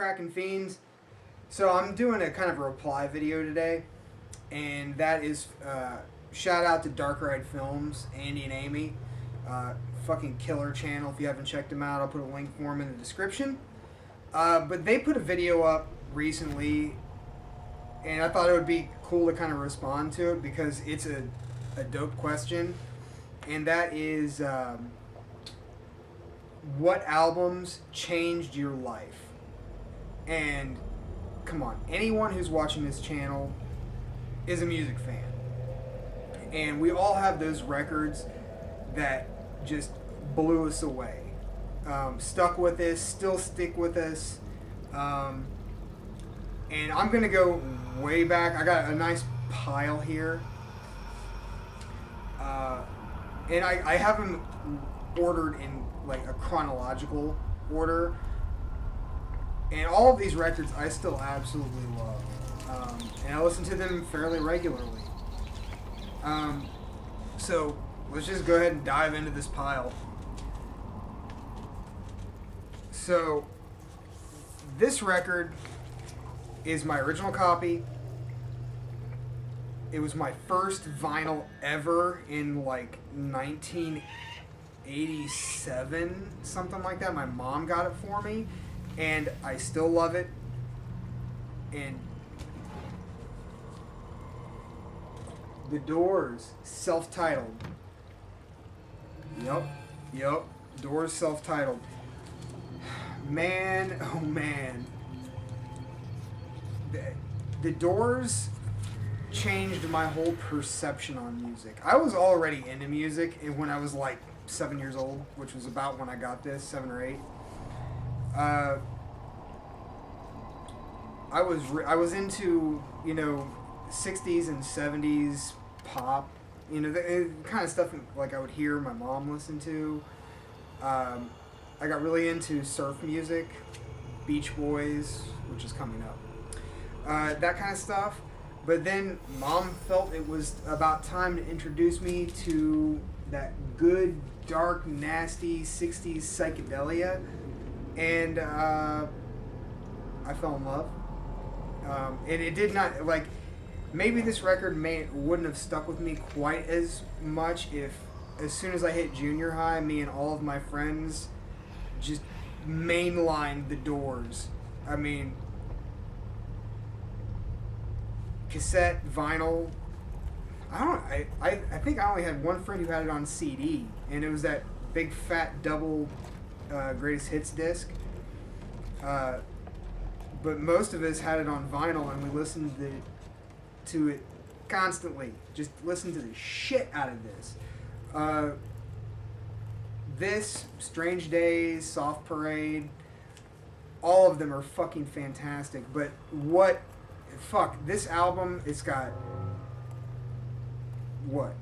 cracking fiends. So I'm doing a kind of a reply video today, and that is shout out to Dark Ride Films, Andy and Amy, fucking killer channel. If you haven't checked them out, I'll put a link for them in the description. But they put a video up recently, and I thought it would be cool to kind of respond to it because it's a dope question, and that is what albums changed your life? And come on, anyone who's watching this channel is a music fan. And we all have those records that just blew us away. Stuck with us, still stick with us. And I'm going to go way back. I got a nice pile here. And I have them ordered in like a chronological order. And all of these records I still absolutely love. And I listen to them fairly regularly. So let's just go ahead and dive into this pile. So this record is my original copy. It was my first vinyl ever in like 1987, something like that. My mom got it for me, and I still love it. And The Doors, self-titled. Yep. Doors, self-titled. Man, oh man. The Doors changed my whole perception on music. I was already into music when I was like 7 years old, which was about when I got this, 7 or 8. I was into, 60s and 70s pop, the kind of stuff like I would hear my mom listen to. I got really into surf music, Beach Boys, which is coming up, that kind of stuff. But then Mom felt it was about time to introduce me to that good, dark, nasty 60s psychedelia, and I fell in love. And it did not, maybe this record wouldn't have stuck with me quite as much if, as soon as I hit junior high, me and all of my friends just mainlined The Doors. I mean, cassette, vinyl. I think I only had one friend who had it on CD, and it was that big fat double greatest hits disc. But most of us had it on vinyl, and we listened to it constantly. Just listen to the shit out of this. This, Strange Days, Soft Parade, all of them are fucking fantastic. But this album, it's got what?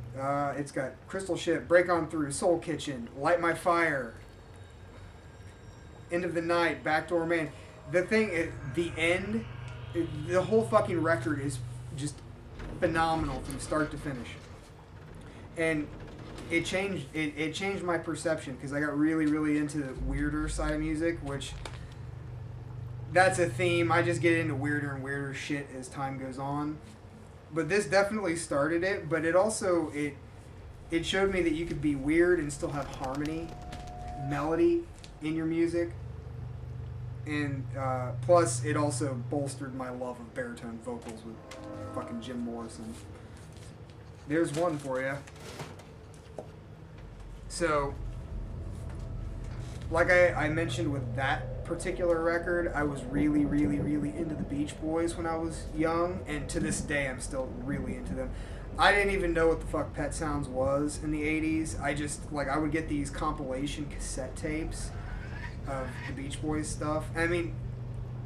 It's got Crystal Ship, Break On Through, Soul Kitchen, Light My Fire, End of the Night, Backdoor Man. The thing, the end, the whole fucking record is just phenomenal from start to finish. And it changed my perception because I got really, really into the weirder side of music, which that's a theme. I just get into weirder and weirder shit as time goes on. But this definitely started it, but it also, it showed me that you could be weird and still have harmony, melody in your music. And plus, it also bolstered my love of baritone vocals with fucking Jim Morrison. There's one for you. So, like I mentioned with that particular record, I was really, really, really into the Beach Boys when I was young, and to this day I'm still really into them. I didn't even know what the fuck Pet Sounds was in the 80s. I just, I would get these compilation cassette tapes of the Beach Boys stuff. I mean,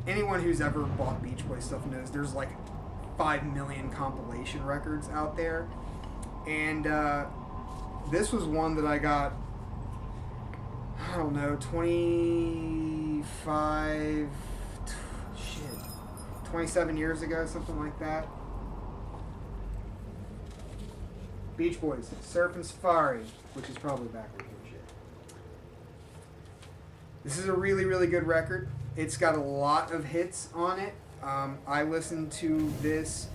anyone who's ever bought Beach Boys stuff knows there's 5 million compilation records out there. And this was one that I got, 27 years ago, something like that. Beach Boys, Surf and Safari, which is probably backwards and shit. This is a really, really good record. It's got a lot of hits on it. I listened to this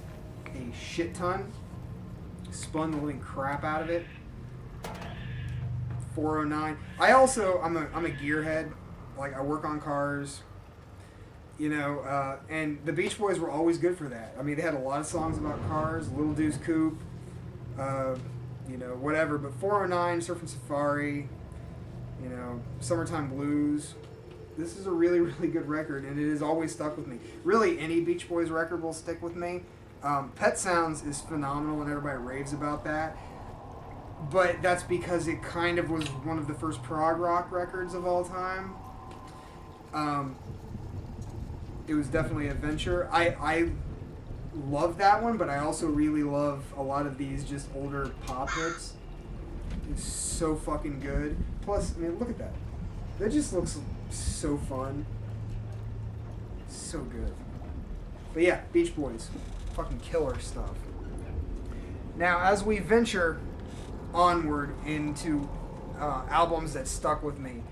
a shit ton. Spun the living crap out of it. 409. I'm a gearhead. Like, I work on cars. You know, and the Beach Boys were always good for that. I mean, they had a lot of songs about cars. Little Deuce Coupe. You know, whatever. But 409, Surfing Safari. You know, Summertime Blues. This is a really, really good record, and it has always stuck with me. Really, any Beach Boys record will stick with me. Pet Sounds is phenomenal, and everybody raves about that. But that's because it kind of was one of the first prog rock records of all time. It was definitely a venture. I love that one, but I also really love a lot of these just older pop hits. It's so fucking good. Plus, I mean, look at that. That just looks so fun. So good. But yeah, Beach Boys. Fucking killer stuff. Now, as we venture onward into albums that stuck with me,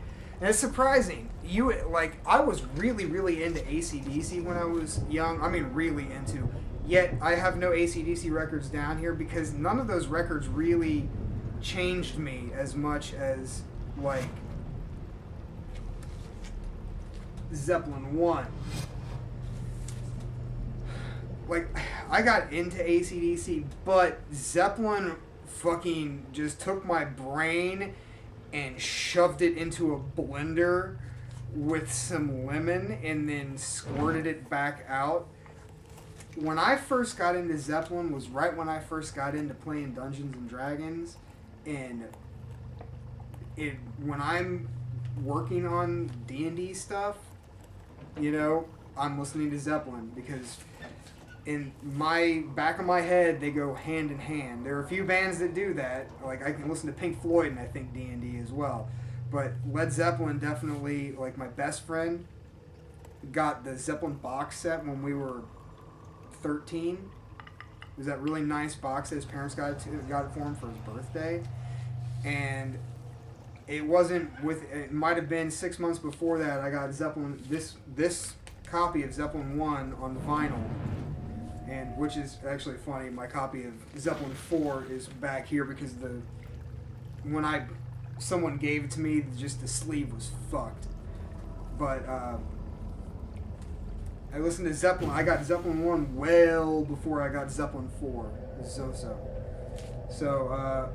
and it's surprising. I was really, really into AC/DC when I was young. I mean, really into. Yet, I have no AC/DC records down here because none of those records really changed me as much as, like, Zeppelin 1. Like, I got into AC/DC, but Zeppelin fucking just took my brain and shoved it into a blender with some lemon and then squirted it back out. When I first got into Zeppelin was right when I first got into playing Dungeons and Dragons, and when I'm working on D&D stuff, you know, I'm listening to Zeppelin because in my back of my head they go hand in hand. There are a few bands that do that. Like, I can listen to Pink Floyd and I think D&D as well. But Led Zeppelin definitely, like, my best friend got the Zeppelin box set when we were 13. It was that really nice box that his parents got it for him for his birthday. And it might have been 6 months before that I got Zeppelin, this copy of Zeppelin 1 on vinyl. And which is actually funny, my copy of Zeppelin 4 is back here because someone gave it to me, just the sleeve was fucked. But I listened to Zeppelin. I got Zeppelin 1 well before I got Zeppelin 4. So,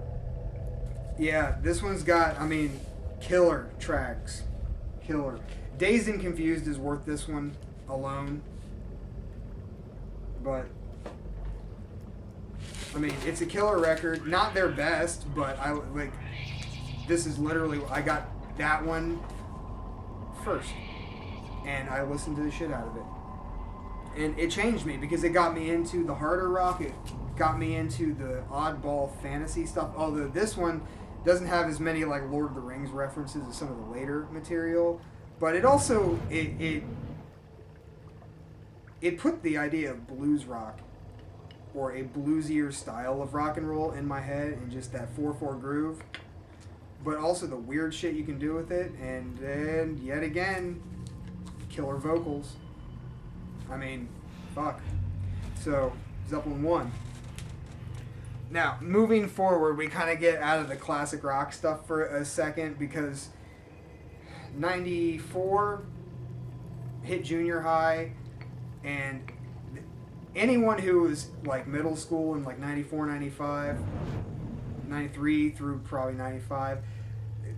yeah, this one's got, I mean, killer tracks. Killer. Dazed and Confused is worth this one alone. But, I mean, it's a killer record. Not their best, but this is literally, I got that one first. And I listened to the shit out of it. And it changed me because it got me into the harder rock. It got me into the oddball fantasy stuff. Although this one doesn't have as many, like, Lord of the Rings references as some of the later material. But it also, it put the idea of blues rock or a bluesier style of rock and roll in my head, and just that 4/4 groove, but also the weird shit you can do with it, and then yet again, killer vocals. I mean, fuck. So, Zeppelin 1. Now, moving forward, we kind of get out of the classic rock stuff for a second, because 94 hit junior high, and anyone who was like middle school in like 94, 95, 93 through probably 95,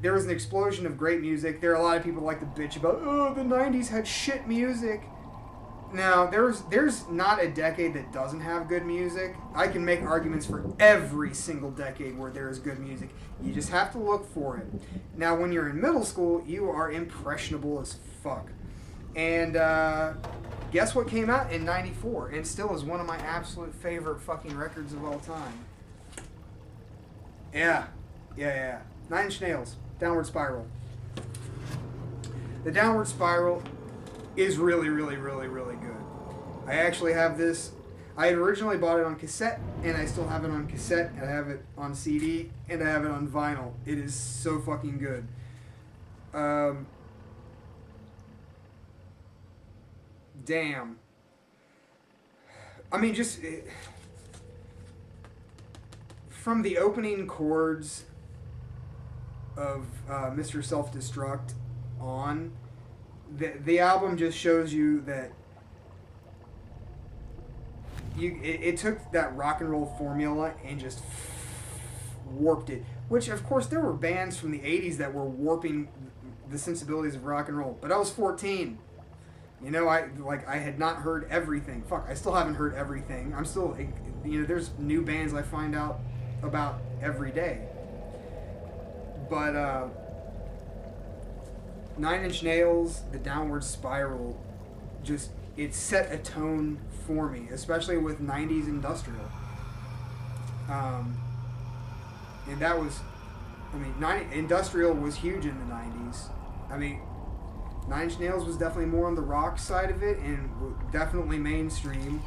there was an explosion of great music. There are a lot of people who like to bitch about, oh, the 90s had shit music. Now, there's not a decade that doesn't have good music. I can make arguments for every single decade where there is good music. You just have to look for it. Now, when you're in middle school, you are impressionable as fuck. And guess what came out in 94? And still is one of my absolute favorite fucking records of all time. Yeah. 9 Inch Nails, Downward Spiral. The Downward Spiral is really, really, really, really good. I actually have this. I had originally bought it on cassette, and I still have it on cassette, and I have it on CD, and I have it on vinyl. It is so fucking good. damn. I mean, just from the opening chords of Mr. Self-Destruct on, the album just shows you that it took that rock and roll formula and just warped it. Which, of course, there were bands from the 80s that were warping the sensibilities of rock and roll. But I was 14. You know, I had not heard everything. Fuck, I still haven't heard everything. I'm still, you know, there's new bands I find out about every day. But, 9 Inch Nails, The Downward Spiral, just, it set a tone for me, especially with 90s industrial. And that was, I mean, industrial was huge in the 90s. I mean, 9 Inch Nails was definitely more on the rock side of it and definitely mainstream.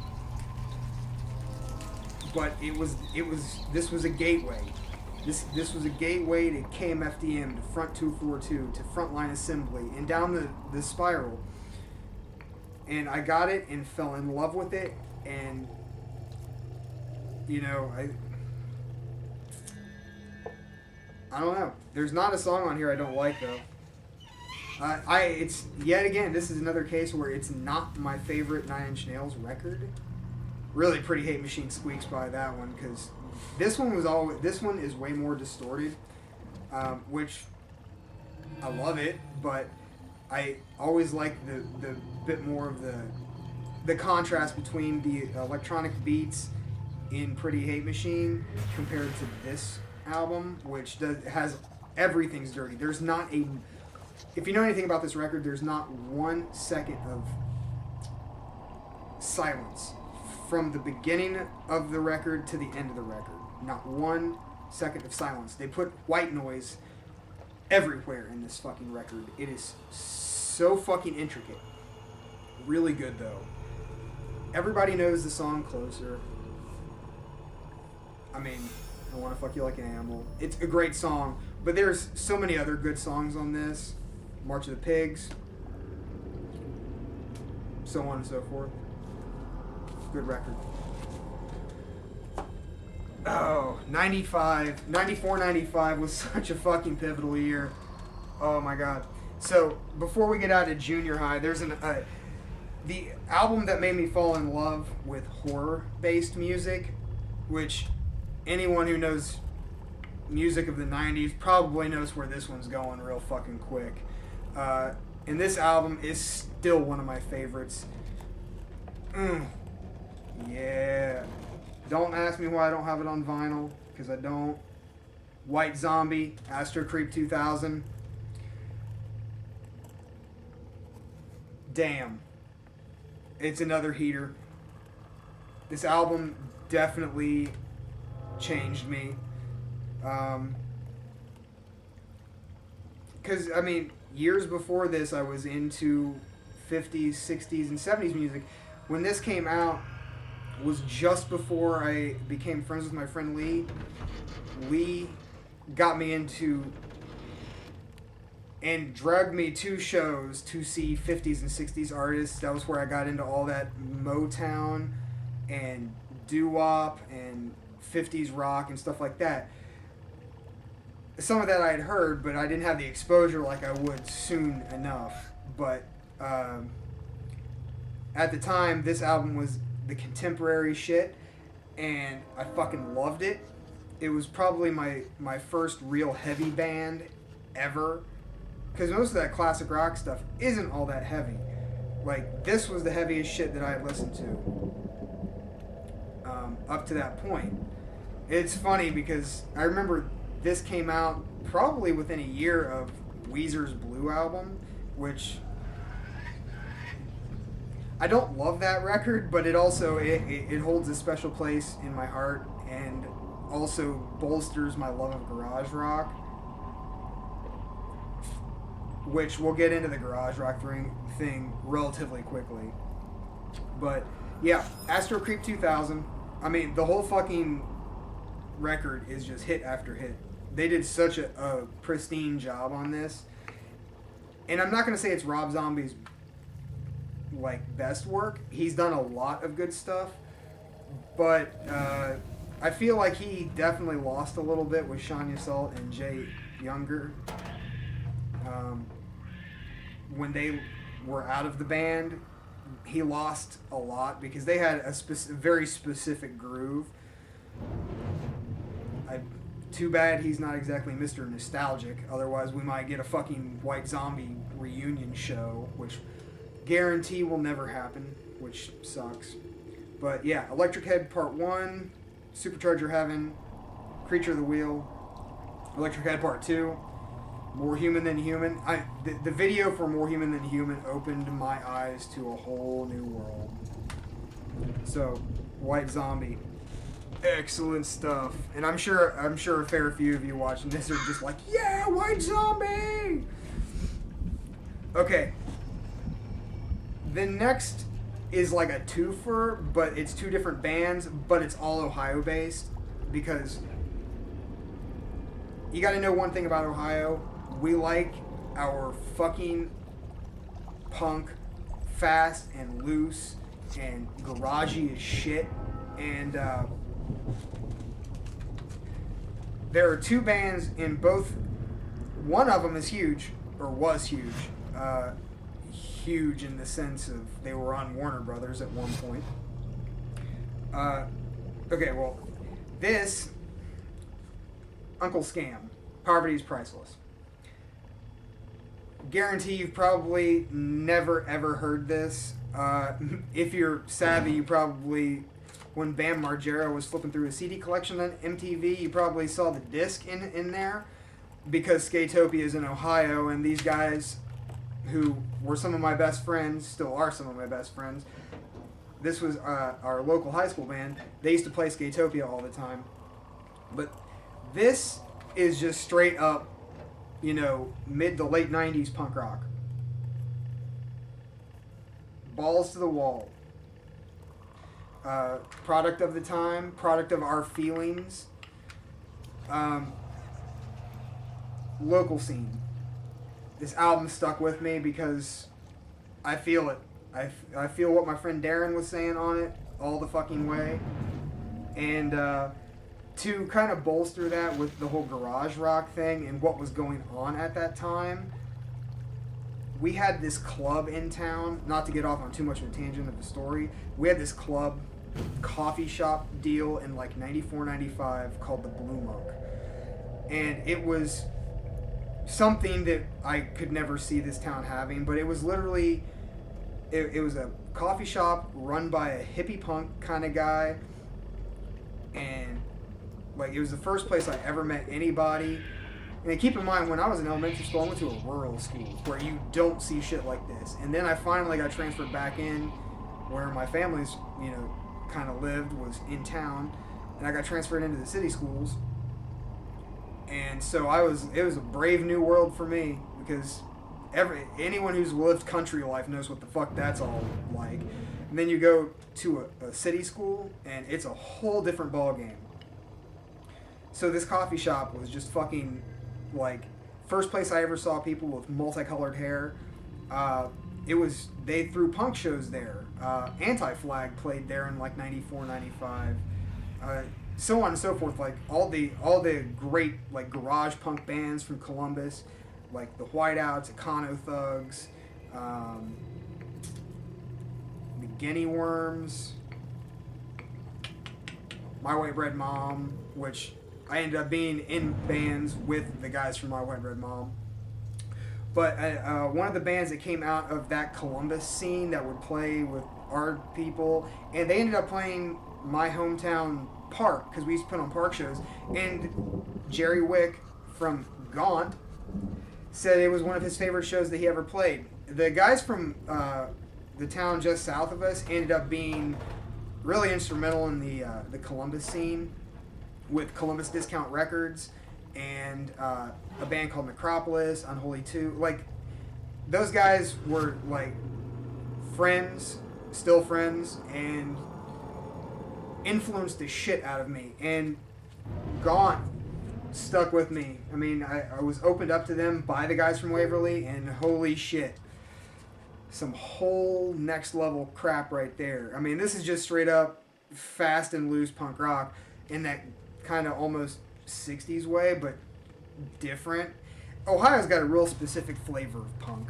But this was a gateway. This was a gateway to KMFDM, to Front 242, to Frontline Assembly, and down the spiral. And I got it and fell in love with it, and, you know, I don't know. There's not a song on here I don't like, though. It's, yet again, this is another case where it's not my favorite 9 Inch Nails record. Really, Pretty Hate Machine squeaks by that one, because this one is way more distorted, which I love it, but I always like the bit more of the contrast between the electronic beats in Pretty Hate Machine compared to this album, which has everything's dirty. There's not a, if you know anything about this record, there's not 1 second of silence from the beginning of the record to the end of the record. Not 1 second of silence. They put white noise everywhere in this fucking record. It is so fucking intricate. Really good, though. Everybody knows the song Closer. I mean, I Want to Fuck You Like an Animal. It's a great song, but there's so many other good songs on this. March of the Pigs. So on and so forth. Good record. Oh, 94, 95 was such a fucking pivotal year. Oh my god. So, before we get out of junior high, there's the album that made me fall in love with horror-based music, which anyone who knows music of the 90s probably knows where this one's going real fucking quick. And this album is still one of my favorites. Yeah. Don't ask me why I don't have it on vinyl, because I don't. White Zombie, Astro Creep 2000. Damn. It's another heater. This album definitely changed me. Because, I mean, years before this, I was into 50s, 60s, and 70s music. When this came out, was just before I became friends with my friend Lee. Lee got me into and dragged me to shows to see 50s and 60s artists. That was where I got into all that Motown and doo-wop and 50s rock and stuff like that. Some of that I had heard, but I didn't have the exposure like I would soon enough. But at the time, this album was the contemporary shit, and I fucking loved it. It was probably my first real heavy band ever, because most of that classic rock stuff isn't all that heavy. Like, this was the heaviest shit that I had listened to up to that point. It's funny because I remember this came out probably within a year of Weezer's Blue album, which I don't love that record, but it also it holds a special place in my heart and also bolsters my love of garage rock, which we'll get into the garage rock thing relatively quickly. But yeah, Astro Creep 2000. I mean, the whole fucking record is just hit after hit. They did such a pristine job on this. And I'm not going to say it's Rob Zombie's like best work. He's done a lot of good stuff, but I feel like he definitely lost a little bit with Shania Salt and Jay Younger when they were out of the band. He lost a lot because they had a very specific groove. Too bad he's not exactly Mr. Nostalgic. Otherwise, we might get a fucking White Zombie reunion show, which guarantee will never happen, which sucks. But yeah, Electric Head Part 1, Supercharger Heaven, Creature of the Wheel, Electric Head Part 2, More Human Than Human. The video for More Human Than Human opened my eyes to a whole new world. So, White Zombie. Excellent stuff. And I'm sure a fair few of you watching this are just like, yeah, White Zombie! Okay. The next is like a twofer, but it's two different bands, but it's all Ohio based, because you gotta know one thing about Ohio. We like our fucking punk fast and loose and garagey as shit. And there are two bands in both. One of them is huge, or was huge. Huge in the sense of they were on Warner Brothers at one point. Okay, well, this Uncle Scam, Poverty's Priceless. Guarantee you've probably never ever heard this. If you're savvy, you probably, when Bam Margera was flipping through a CD collection on MTV, you probably saw the disc in there, because Skatopia is in Ohio, and these guys, who were some of my best friends, still are some of my best friends. This was our local high school band. They used to play Skatopia all the time. But this is just straight up, mid to late 90s punk rock. Balls to the wall. Product of the time, product of our feelings. Local scene. This album stuck with me because I feel it. I feel what my friend Darren was saying on it all the fucking way. And to kind of bolster that with the whole garage rock thing and what was going on at that time, we had this club in town, not to get off on too much of a tangent of the story, we had this club coffee shop deal in like 94, 95 called the Blue Monk. And it was something that I could never see this town having, but it was literally, it was a coffee shop run by a hippie punk kind of guy, and like it was the first place I ever met anybody. And keep in mind, when I was in elementary school, I went to a rural school where you don't see shit like this. And then I finally got transferred back in where my family's, kind of lived, was in town, and I got transferred into the city schools. And so it was a brave new world for me, because anyone who's lived country life knows what the fuck that's all like. And then you go to a city school, and it's a whole different ball game. So this coffee shop was just fucking, like, first place I ever saw people with multicolored hair. They threw punk shows there. Anti-Flag played there in like 94, 95. So on and so forth, like all the great like garage punk bands from Columbus, like the Whiteouts, Econo Thugs, the Guinea Worms, My White Bread Mom, which I ended up being in bands with the guys from My White Bread Mom. But one of the bands that came out of that Columbus scene that would play with our people, and they ended up playing my hometown park, because we used to put on park shows, and Jerry Wick from Gaunt said it was one of his favorite shows that he ever played. The guys from the town just south of us ended up being really instrumental in the Columbus scene with Columbus Discount Records and a band called Necropolis, Unholy 2. Like, those guys were like friends, still friends, and influenced the shit out of me. And Gaunt stuck with me. I mean, I was opened up to them by the guys from Waverly, and holy shit. some whole next level crap right there. I mean, this is just straight up fast and loose punk rock in that kind of almost 60s way, but different. Ohio's got a real specific flavor of punk.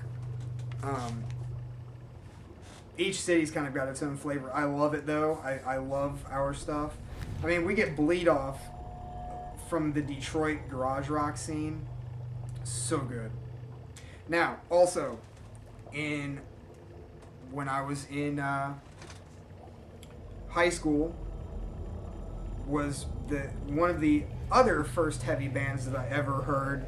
Each city's kind of got its own flavor. I love it, though. I love our stuff. I mean, we get bleed off from the Detroit garage rock scene. So good. Now, also, when I was in high school, was one of the other first heavy bands that I ever heard,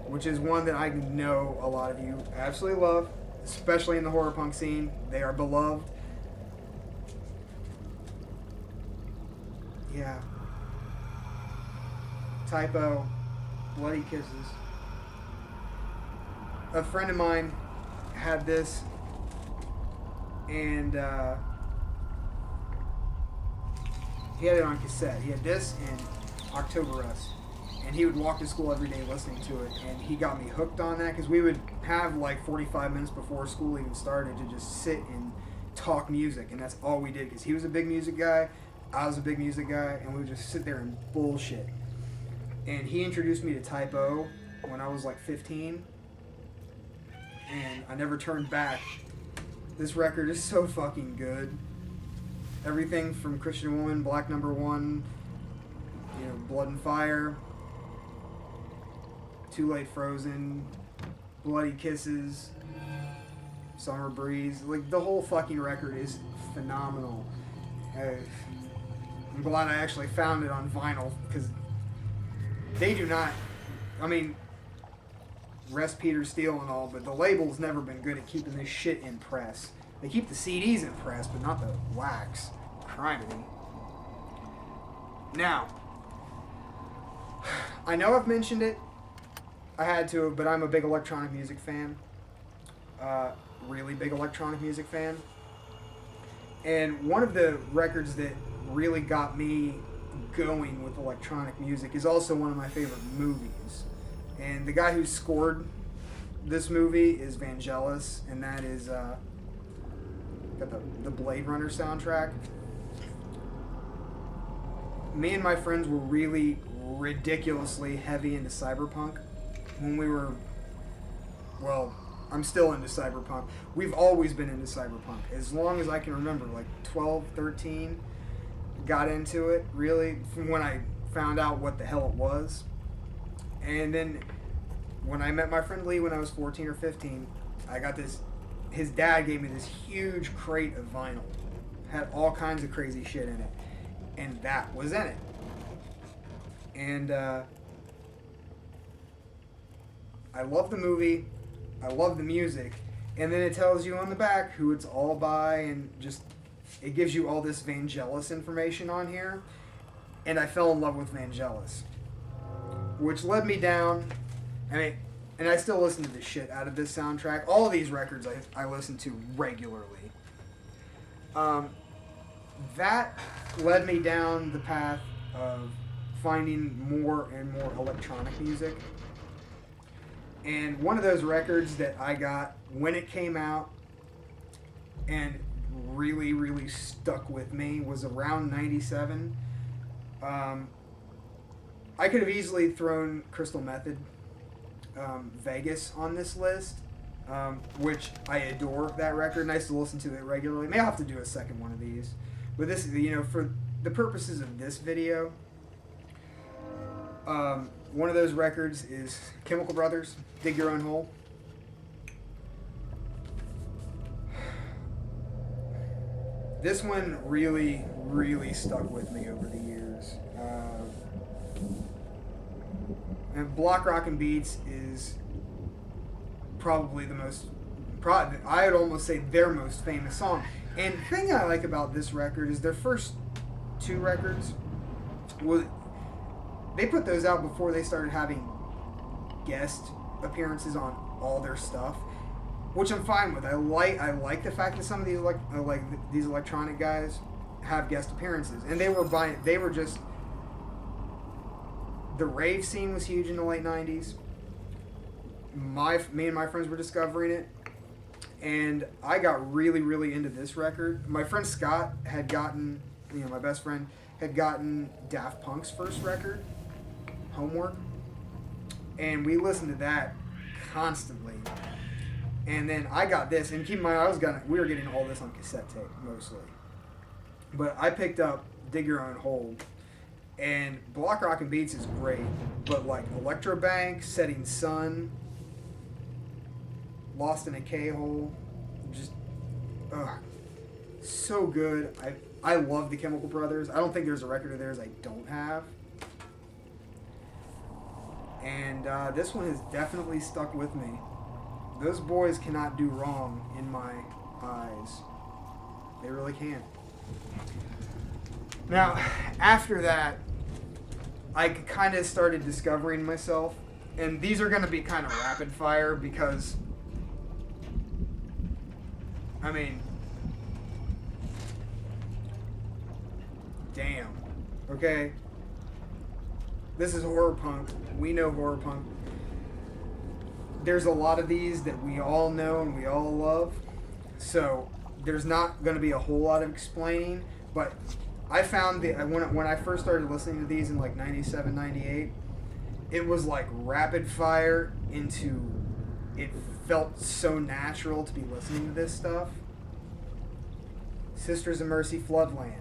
which is one that I know a lot of you absolutely love, especially in the horror punk scene. They are beloved. Yeah. Typo, Bloody Kisses. A friend of mine had this, and he had it on cassette. He had this and October Rust. And he would walk to school every day listening to it. And he got me hooked on that because we would have like 45 minutes before school even started to just sit and talk music. And that's all we did because he was a big music guy. I was a big music guy. And we would just sit there and bullshit. And he introduced me to Typo when I was like 15. And I never turned back. This record is so fucking good. Everything from Christian Woman, Black Number One, Blood and Fire, Too Late Frozen, Bloody Kisses, Summer Breeze. Like, the whole fucking record is phenomenal. I'm glad I actually found it on vinyl, because they do not... I mean, rest Peter Steele and all, but the label's never been good at keeping this shit in press. They keep the CDs in press, but not the wax. Criminy. Now, I know I've mentioned it. I had to, but I'm a big electronic music fan. Really big electronic music fan. And one of the records that really got me going with electronic music is also one of my favorite movies. And the guy who scored this movie is Vangelis, and that is got the Bladerunner soundtrack. Me and my friends were really ridiculously heavy into cyberpunk when we were, well, I'm still into cyberpunk. We've always been into cyberpunk. As long as I can remember, like 12, 13, got into it, really, from when I found out what the hell it was. And then when I met my friend Lee when I was 14 or 15, I got this, his dad gave me this huge crate of vinyl. Had all kinds of crazy shit in it. And that was in it. And I love the movie. I love the music. And then it tells you on the back who it's all by, and just, it gives you all this Vangelis information on here. And I fell in love with Vangelis, which led me down. And I still listen to the shit out of this soundtrack. All of these records I listen to regularly. That led me down the path of finding more and more electronic music. And one of those records that I got when it came out and really, really stuck with me was around 97. I could have easily thrown Crystal Method, Vegas on this list, which I adore that record, and I still listen to it regularly. May I'll have to do a second one of these. But this, for the purposes of this video, one of those records is Chemical Brothers, Dig Your Own Hole. This one really, really stuck with me over the years. And Block Rockin' Beats is probably I would almost say their most famous song. And the thing I like about this record is their first two records, they put those out before they started having guest appearances on all their stuff, which I'm fine with. I like the fact that some of these these electronic guys have guest appearances, and they were just, the rave scene was huge in the late 90s. Me and my friends were discovering it, And I got really, really into this record. My friend Scott had gotten, my best friend, had gotten Daft Punk's first record, Homework. And we listened to that constantly. And then I got this, and keep in mind, we were getting all this on cassette tape, mostly. But I picked up Dig Your Own Hole. And Block Rockin' Beats is great, but like Electrobank, Setting Sun, Lost in a K-Hole, just, so good. I love the Chemical Brothers. I don't think there's a record of theirs I don't have. And this one has definitely stuck with me. Those boys cannot do wrong in my eyes. They really can't. Now, after that, I kind of started discovering myself. And these are going to be kind of rapid fire because, I mean, damn. Okay? This is horror punk. We know horror punk. There's a lot of these that we all know and we all love. So, there's not going to be a whole lot of explaining. But I found that when I first started listening to these in like 97, 98, it was like rapid fire into, it felt so natural to be listening to this stuff. Sisters of Mercy, Floodland.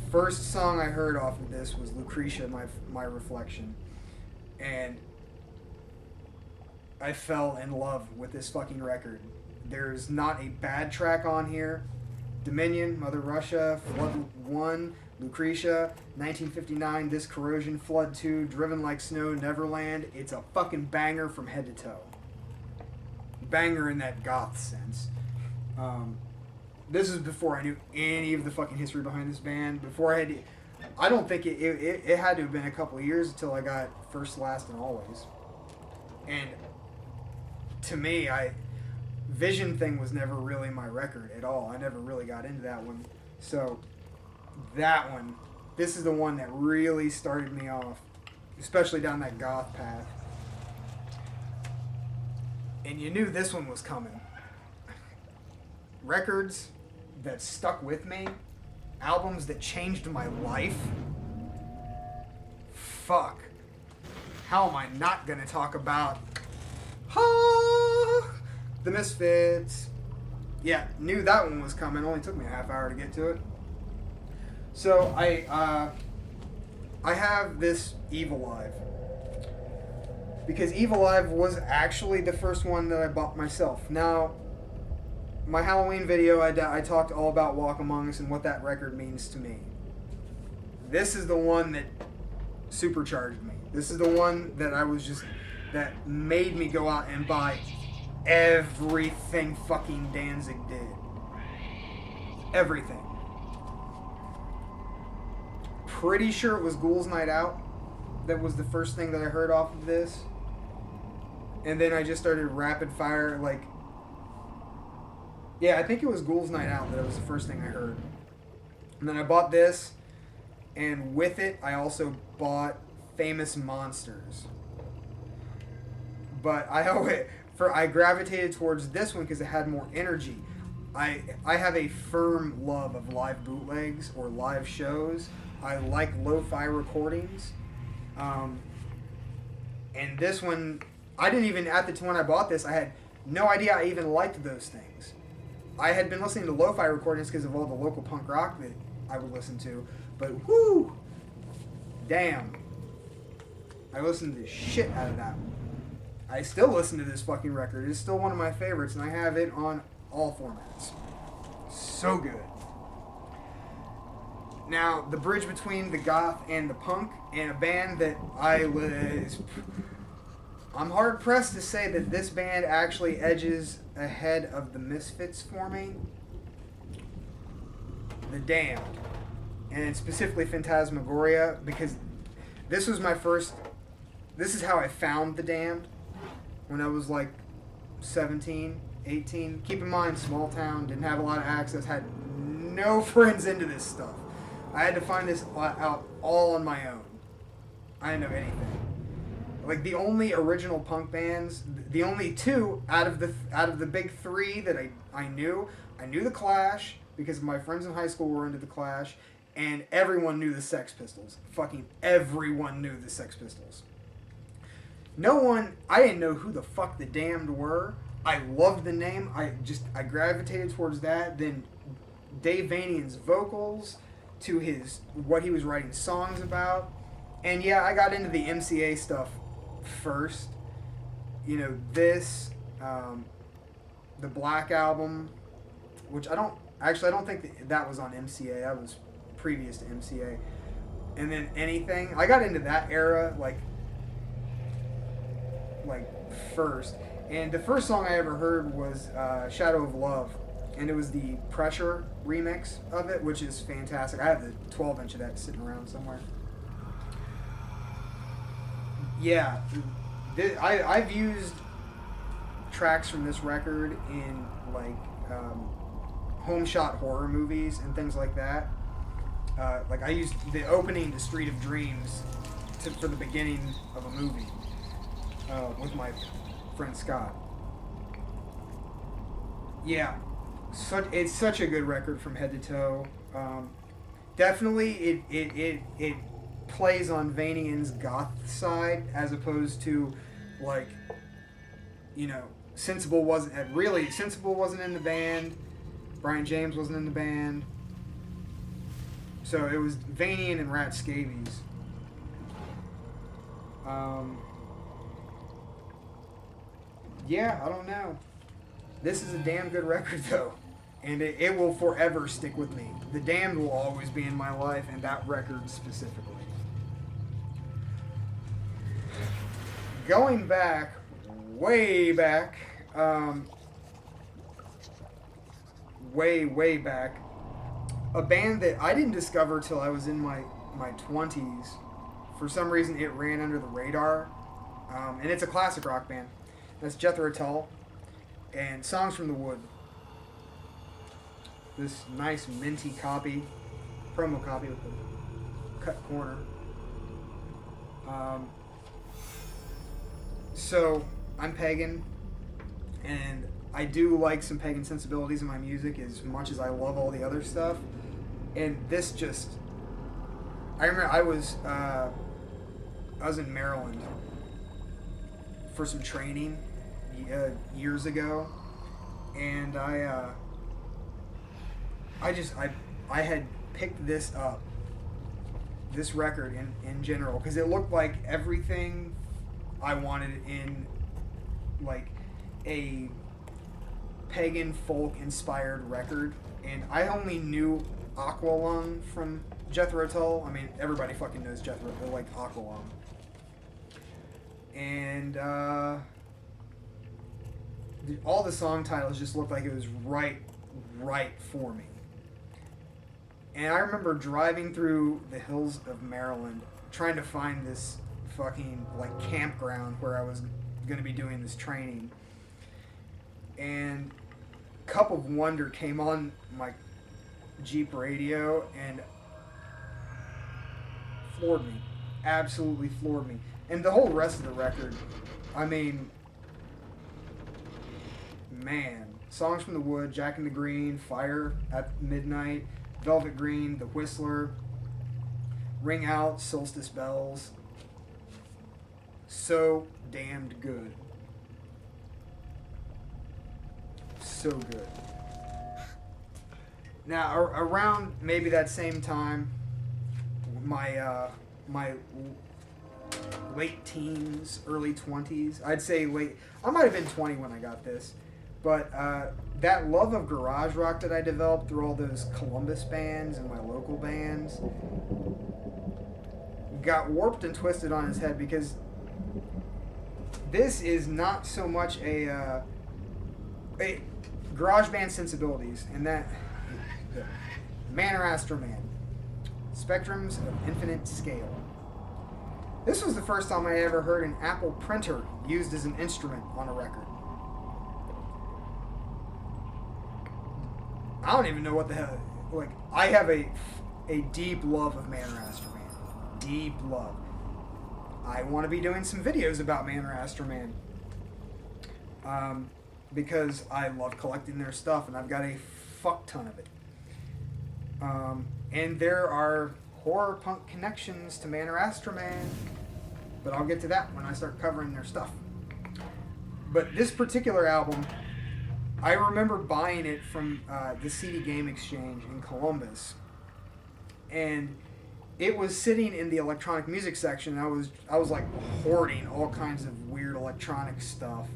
The first song I heard off of this was Lucretia, My Reflection. And I fell in love with this fucking record. There's not a bad track on here. Dominion, Mother Russia, Flood 1, Lucretia, 1959, This Corrosion, Flood 2, Driven Like Snow, Neverland. It's a fucking banger from head to toe. Banger in that goth sense. This is before I knew any of the fucking history behind this band. I don't think it had to have been a couple of years until I got First, Last, and Always. And to me, Vision thing was never really my record at all. I never really got into that one. So, that one, this is the one that really started me off, especially down that goth path. And you knew this one was coming. Records that stuck with me, albums that changed my life. Fuck. How am I not gonna talk about the Misfits? Yeah, knew that one was coming. Only took me a half hour to get to it. So I have this Evil Live because Evil Live was actually the first one that I bought myself. Now, my Halloween video, I talked all about Walk Among Us and what that record means to me. This is the one that supercharged me. This is the one that that made me go out and buy everything fucking Danzig did. Everything. Pretty sure it was Ghouls Night Out. That was the first thing that I heard off of this. And then I just started rapid fire, like... Yeah, I think it was Ghouls Night Out that was the first thing I heard. And then I bought this, and with it, I also bought Famous Monsters. But I gravitated towards this one because it had more energy. I have a firm love of live bootlegs or live shows. I like lo-fi recordings. And this one, I didn't even, at the time when I bought this, I had no idea I even liked those things. I had been listening to lo-fi recordings because of all the local punk rock that I would listen to. But whoo! Damn. I listened to the shit out of that one. I still listen to this fucking record. It's still one of my favorites, and I have it on all formats. So good. Now, the bridge between the goth and the punk, and a band that I'm hard-pressed to say that this band actually edges ahead of the Misfits for me. The Damned. And specifically Phantasmagoria, because this was my first... This is how I found The Damned. When I was like 17, 18. Keep in mind, small town, didn't have a lot of access, had no friends into this stuff. I had to find this out all on my own. I didn't know anything. Like the only original punk bands, the only two out of the big three that I knew. I knew the Clash because my friends in high school were into the Clash, and everyone knew the Sex Pistols. Fucking everyone knew the Sex Pistols. No one, I didn't know who the fuck the Damned were. I loved the name. I gravitated towards that. Then Dave Vanian's vocals to what he was writing songs about. And yeah, I got into the MCA stuff first. You know, the Black Album, which I don't think that was on MCA. That was previous to MCA. And then Anything. I got into that era like first. And the first song I ever heard was Shadow of Love. And it was the Pressure remix of it, which is fantastic. I have the 12-inch of that sitting around somewhere. Yeah, I've used tracks from this record in like home shot horror movies and things like that. Like I used the opening to Street of Dreams for the beginning of a movie with my friend Scott. Yeah, it's such a good record from head to toe. Definitely, it plays on Vanian's goth side as opposed to like, you know, Sensible wasn't in the band. Brian James wasn't in the band. So it was Vanian and Rat Scabies. Yeah, I don't know. This is a damn good record though. And it will forever stick with me. The Damned will always be in my life, and that record specifically. Going back, way back, way back, a band that I didn't discover till I was in my 20s. For some reason, it ran under the radar, and it's a classic rock band. That's Jethro Tull, and Songs from the Wood. This nice minty copy, promo copy with the cut corner. So, I'm pagan, and I do like some pagan sensibilities in my music as much as I love all the other stuff. And this just... I remember I was in Maryland for some training years ago, and I had picked this up, this record in general, because it looked like everything I wanted in like a pagan folk inspired record. And I only knew Aqualung from Jethro Tull. I mean, everybody fucking knows Jethro, they like Aqualung. And all the song titles just looked like it was right for me. And I remember driving through the hills of Maryland trying to find this fucking like campground where I was going to be doing this training. And Cup of Wonder came on my Jeep radio and floored me. Absolutely floored me. And the whole rest of the record, I mean, man. Songs from the Wood, Jack in the Green, Fire at Midnight, Velvet Green, The Whistler, Ring Out, Solstice Bells. So damned good. So good. Now, around maybe that same time, my late teens, early 20s, I'd say late, I might have been 20 when I got this, but that love of garage rock that I developed through all those Columbus bands and my local bands got warped and twisted on its head, because this is not so much a garage band sensibilities, and that Man or Astro Man, Spectrums of Infinite Scale. This was the first time I ever heard an Apple printer used as an instrument on a record. I don't even know what the hell. Like, I have a deep love of Man or Astro Man. Deep love. I want to be doing some videos about Man or Astro Man. Because I love collecting their stuff, and I've got a fuck ton of it. And there are horror punk connections to Man or Astro Man, but I'll get to that when I start covering their stuff. But this particular album, I remember buying it from the CD Game Exchange in Columbus, and it was sitting in the electronic music section. And I was like hoarding all kinds of weird electronic stuff,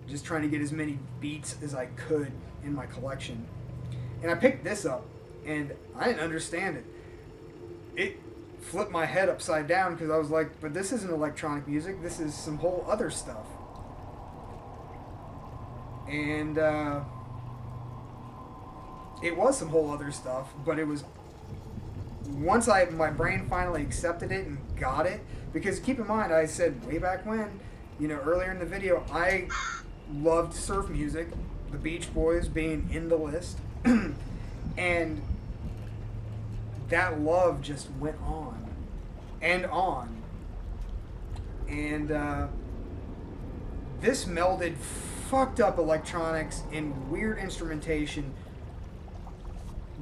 just trying to get as many beats as I could in my collection. And I picked this up, and I didn't understand it. It flipped my head upside down because I was like, but this isn't electronic music, this is some whole other stuff. And it was some whole other stuff, but it was, once my brain finally accepted it and got it, because keep in mind, I said way back when, earlier in the video, I loved surf music, the Beach Boys being in the list, and that love just went on and on. And this melded fucked up electronics and weird instrumentation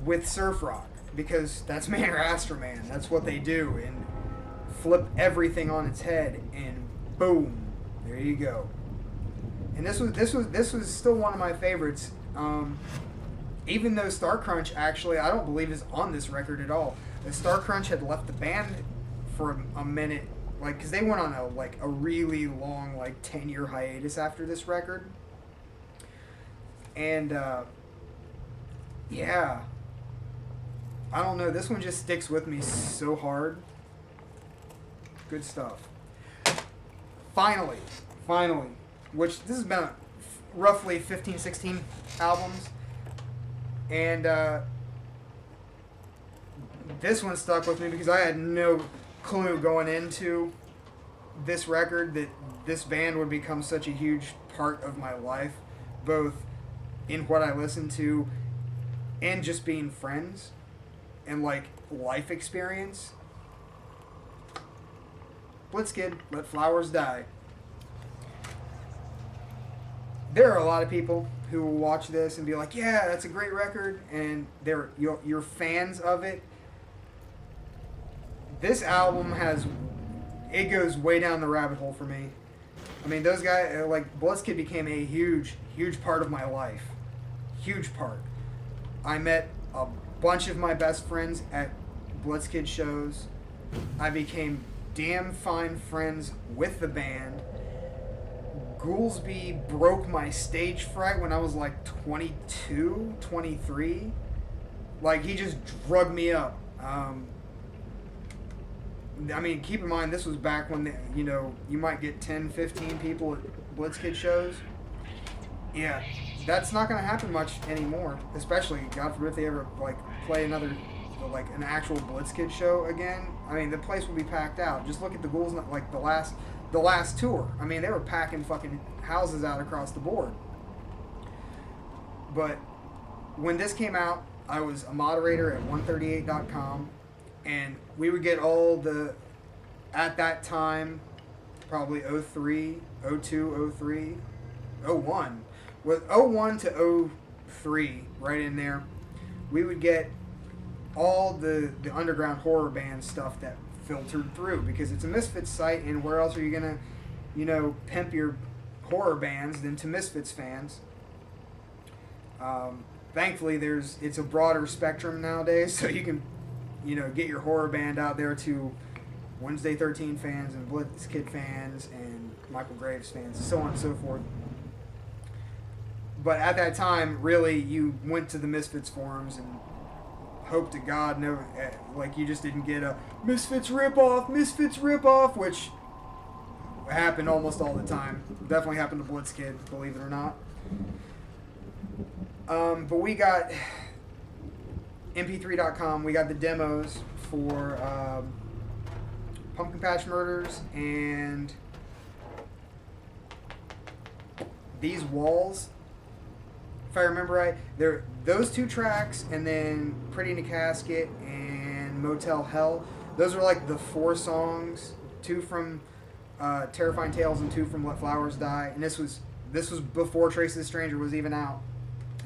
with surf rock, because that's Man or Astro Man. That's what they do, and flip everything on its head, and boom, there you go. And this was still one of my favorites. Even though Star Crunch actually, I don't believe is on this record at all. The Star Crunch had left the band for a minute, because they went on a really long 10-year hiatus after this record. And yeah, I don't know, this one just sticks with me so hard. Good stuff. Finally, which this has been roughly 15, 16 albums. And this one stuck with me because I had no clue going into this record that this band would become such a huge part of my life, both in what I listened to and just being friends and life experience. Blitzkid, Let Flowers Die. There are a lot of people who will watch this and be like, yeah, that's a great record, and you're fans of it. This album it goes way down the rabbit hole for me. I mean, those guys, Blitzkid became a huge, huge part of my life. Huge part. I met a bunch of my best friends at Blitzkid shows. I became damn fine friends with the band. Goolsby broke my stage fright when I was 22, 23. He just drugged me up. I mean, keep in mind, this was back when, you might get 10, 15 people at Blitzkid shows. Yeah, that's not going to happen much anymore. Especially, God forbid, if they ever, play another, an actual Blitzkid show again. I mean, the place will be packed out. Just look at the Ghouls, the last tour. I mean, they were packing fucking houses out across the board. But when this came out, I was a moderator at 138.com, and we would get all at that time, probably 03, 02, 03, 01. With 01 to 03, right in there, we would get all the underground horror band stuff that filtered through, because it's a Misfits site, and where else are you gonna, pimp your horror bands than to Misfits fans? Thankfully, it's a broader spectrum nowadays, so you can, get your horror band out there to Wednesday 13 fans and Blitzkid fans and Michael Graves fans, so on and so forth. But at that time, really, you went to the Misfits forums and hope to God, you just didn't get a Misfits ripoff, which happened almost all the time. Definitely happened to Blitzkid, believe it or not. But we got mp3.com, we got the demos for Pumpkin Patch Murders and These Walls. If I remember right, those two tracks, and then Pretty in a Casket and Motel Hell. Those are the 4 songs, 2 from Terrifying Tales and Two from Let Flowers Die, and this was before Trace the Stranger was even out,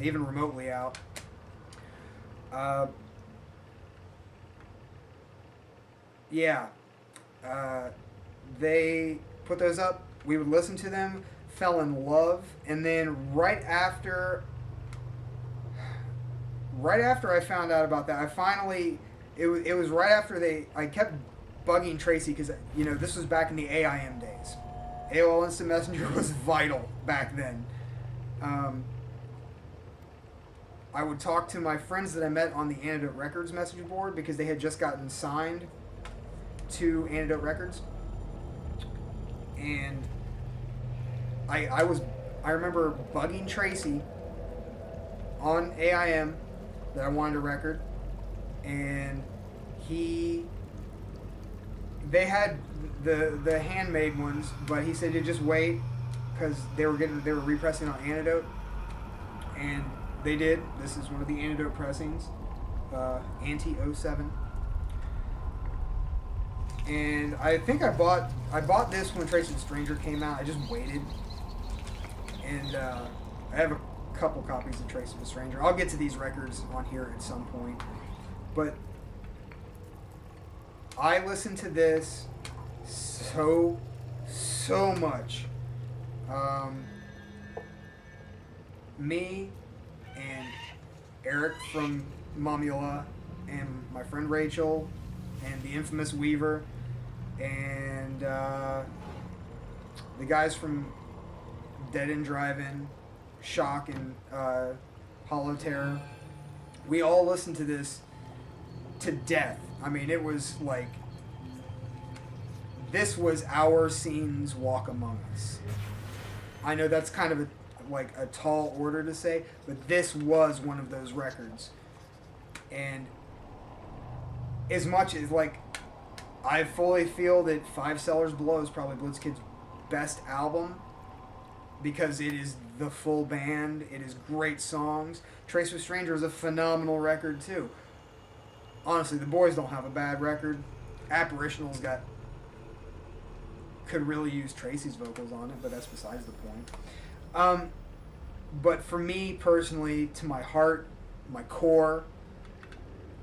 even remotely out. Uh, yeah, they put those up. We would listen to them, fell in love, and then right after I found out about that, I finally it was right after I kept bugging Tracy because this was back in the AIM days. AOL Instant Messenger was vital back then. I would talk to my friends that I met on the Antidote Records message board because they had just gotten signed to Antidote Records, and I remember bugging Tracy on AIM that I wanted a record, and they had the handmade ones, but he said to just wait because they were repressing on Antidote, and they did. This is one of the Antidote pressings, Anti 07. And I think I bought this when Trace the Stranger came out. I just waited, and I have a couple copies of Trace the Stranger. I'll get to these records on here at some point, but I listened to this so much. Me and Eric from Mamula and my friend Rachel and the infamous Weaver and the guys from Dead End Drive-In, Shock, and Hollow Terror, we all listened to this to death. I mean, it was like, this was our scene's Walk Among Us. I know that's kind of a tall order to say, but this was one of those records. And as much as, I fully feel that Five Cellars Below is probably Blitzkid's best album because it is the full band, it is great songs. Trace with Stranger is a phenomenal record too. Honestly, the boys don't have a bad record. Apparitional's could really use Tracy's vocals on it, but that's besides the point. But for me personally, to my heart, my core,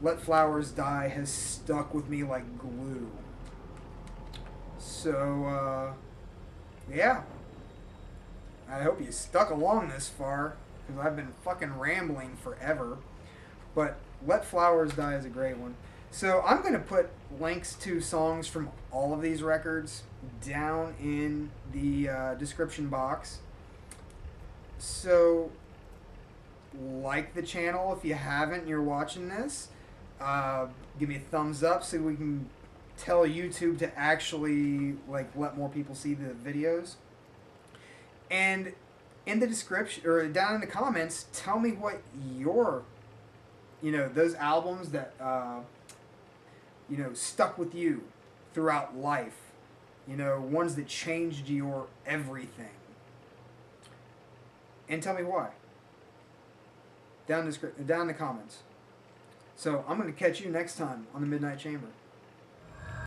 Let Flowers Die has stuck with me like glue. So, yeah. I hope you stuck along this far, because I've been fucking rambling forever. But Let Flowers Die is a great one. So I'm going to put links to songs from all of these records down in the description box. So, like the channel if you haven't and you're watching this. Give me a thumbs up so we can tell YouTube to actually let more people see the videos. And in the description or down in the comments, tell me what your those albums that stuck with you throughout life. Ones that changed your everything. And tell me why. Down in the comments. So I'm going to catch you next time on the Midnight Chamber.